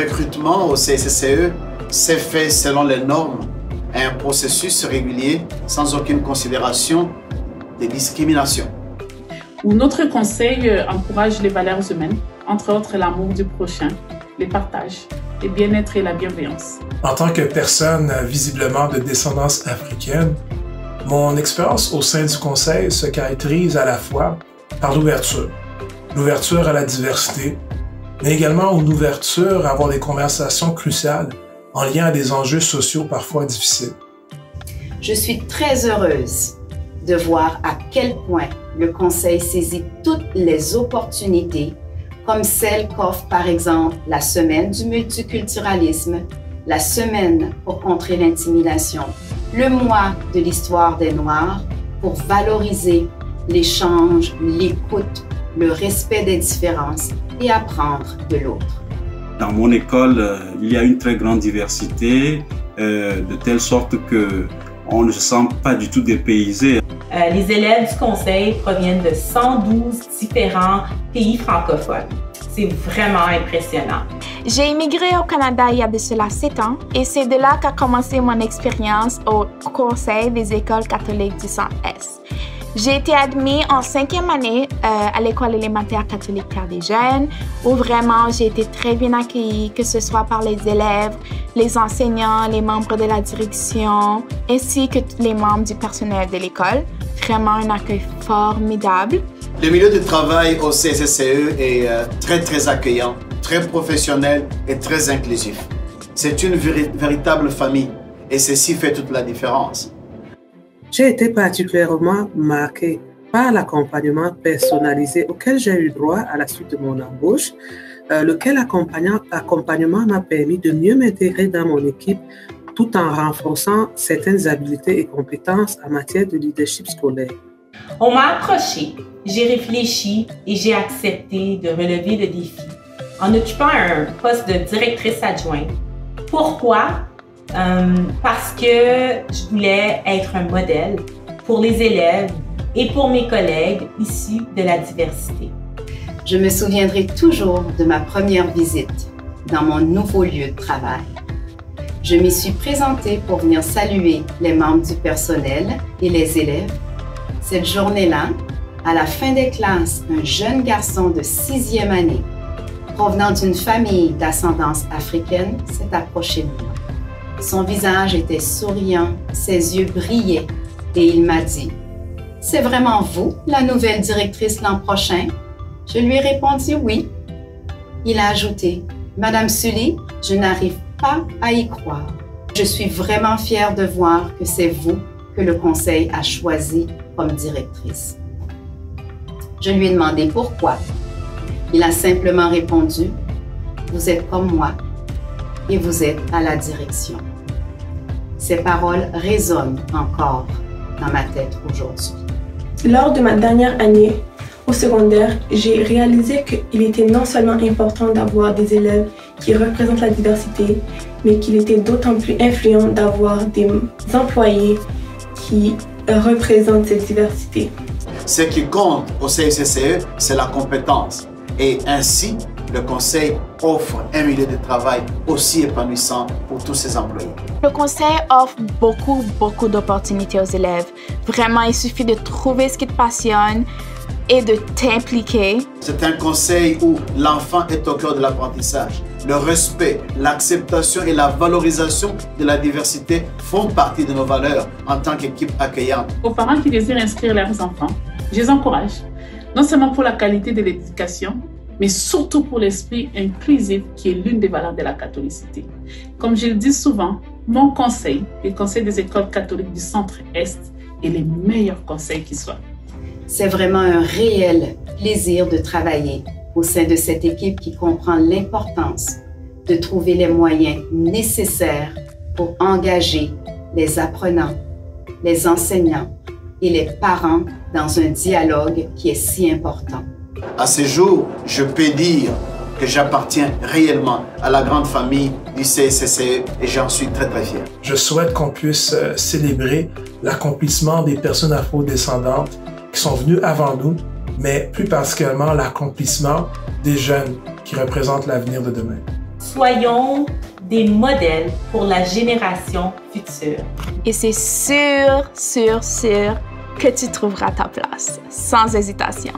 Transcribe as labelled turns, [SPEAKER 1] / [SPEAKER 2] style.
[SPEAKER 1] recrutement au CCCE s'est fait selon les normes et un processus régulier sans aucune considération de discrimination.
[SPEAKER 2] Où notre conseil encourage les valeurs humaines, entre autres l'amour du prochain, les partages, le bien-être et la bienveillance.
[SPEAKER 3] En tant que personne visiblement de descendance africaine, mon expérience au sein du conseil se caractérise à la fois par l'ouverture à la diversité, mais également une ouverture à avoir des conversations cruciales en lien à des enjeux sociaux parfois difficiles.
[SPEAKER 4] Je suis très heureuse de voir à quel point le Conseil saisit toutes les opportunités, comme celle qu'offre par exemple la Semaine du multiculturalisme, la Semaine pour contrer l'intimidation, le Mois de l'histoire des Noirs pour valoriser l'échange, l'écoute, le respect des différences et apprendre de l'autre.
[SPEAKER 5] Dans mon école, il y a une très grande diversité, de telle sorte qu'on ne se sent pas du tout dépaysé.
[SPEAKER 6] Les élèves du conseil proviennent de 112 différents pays francophones. C'est vraiment impressionnant.
[SPEAKER 7] J'ai immigré au Canada il y a de cela 7 ans et c'est de là qu'a commencé mon expérience au Conseil des écoles catholiques du Centre-Est. J'ai été admise en 5e année à l'école élémentaire catholique Cœur des Jeunes, où vraiment j'ai été très bien accueillie, que ce soit par les élèves, les enseignants, les membres de la direction, ainsi que tous les membres du personnel de l'école. Vraiment un accueil formidable.
[SPEAKER 1] Le milieu de travail au CCCE est très accueillant, très professionnel et très inclusif. C'est une véritable famille et ceci fait toute la différence.
[SPEAKER 8] J'ai été particulièrement marquée par l'accompagnement personnalisé auquel j'ai eu droit à la suite de mon embauche, lequel accompagnement m'a permis de mieux m'intégrer dans mon équipe tout en renforçant certaines habiletés et compétences en matière de leadership scolaire.
[SPEAKER 6] On m'a approché, j'ai réfléchi et j'ai accepté de relever le défi en occupant un poste de directrice adjointe. Pourquoi? Parce que je voulais être un modèle pour les élèves et pour mes collègues issus de la diversité.
[SPEAKER 4] Je me souviendrai toujours de ma première visite dans mon nouveau lieu de travail. Je m'y suis présentée pour venir saluer les membres du personnel et les élèves. Cette journée-là, à la fin des classes, un jeune garçon de 6e année, provenant d'une famille d'ascendance africaine, s'est approché de moi. Son visage était souriant, ses yeux brillaient et il m'a dit « C'est vraiment vous, la nouvelle directrice l'an prochain ?» Je lui ai répondu « Oui ». Il a ajouté « Madame Sully, je n'arrive pas à y croire. Je suis vraiment fière de voir que c'est vous que le conseil a choisi comme directrice. » Je lui ai demandé pourquoi. Il a simplement répondu « Vous êtes comme moi et vous êtes à la direction. » Ces paroles résonnent encore dans ma tête aujourd'hui.
[SPEAKER 9] Lors de ma dernière année au secondaire, j'ai réalisé qu'il était non seulement important d'avoir des élèves qui représentent la diversité, mais qu'il était d'autant plus influent d'avoir des employés qui représentent cette diversité.
[SPEAKER 1] Ce qui compte au CCCE, c'est la compétence. Et ainsi, le conseil offre un milieu de travail aussi épanouissant pour tous ses employés.
[SPEAKER 7] Le conseil offre beaucoup d'opportunités aux élèves. Vraiment, il suffit de trouver ce qui te passionne et de t'impliquer.
[SPEAKER 1] C'est un conseil où l'enfant est au cœur de l'apprentissage. Le respect, l'acceptation et la valorisation de la diversité font partie de nos valeurs en tant qu'équipe accueillante.
[SPEAKER 2] Aux parents qui désirent inscrire leurs enfants, je les encourage, non seulement pour la qualité de l'éducation, mais surtout pour l'esprit inclusif qui est l'une des valeurs de la catholicité. Comme je le dis souvent, mon conseil, le conseil des écoles catholiques du Centre-Est, est le meilleur conseil qui soit.
[SPEAKER 4] C'est vraiment un réel plaisir de travailler au sein de cette équipe qui comprend l'importance de trouver les moyens nécessaires pour engager les apprenants, les enseignants et les parents dans un dialogue qui est si important.
[SPEAKER 1] À ce jour, je peux dire que j'appartiens réellement à la grande famille du CCCE et j'en suis très fier.
[SPEAKER 3] Je souhaite qu'on puisse célébrer l'accomplissement des personnes afro-descendantes qui sont venues avant nous, mais plus particulièrement l'accomplissement des jeunes qui représentent l'avenir de demain.
[SPEAKER 6] Soyons des modèles pour la génération future.
[SPEAKER 7] Et c'est sûr que tu trouveras ta place, sans hésitation.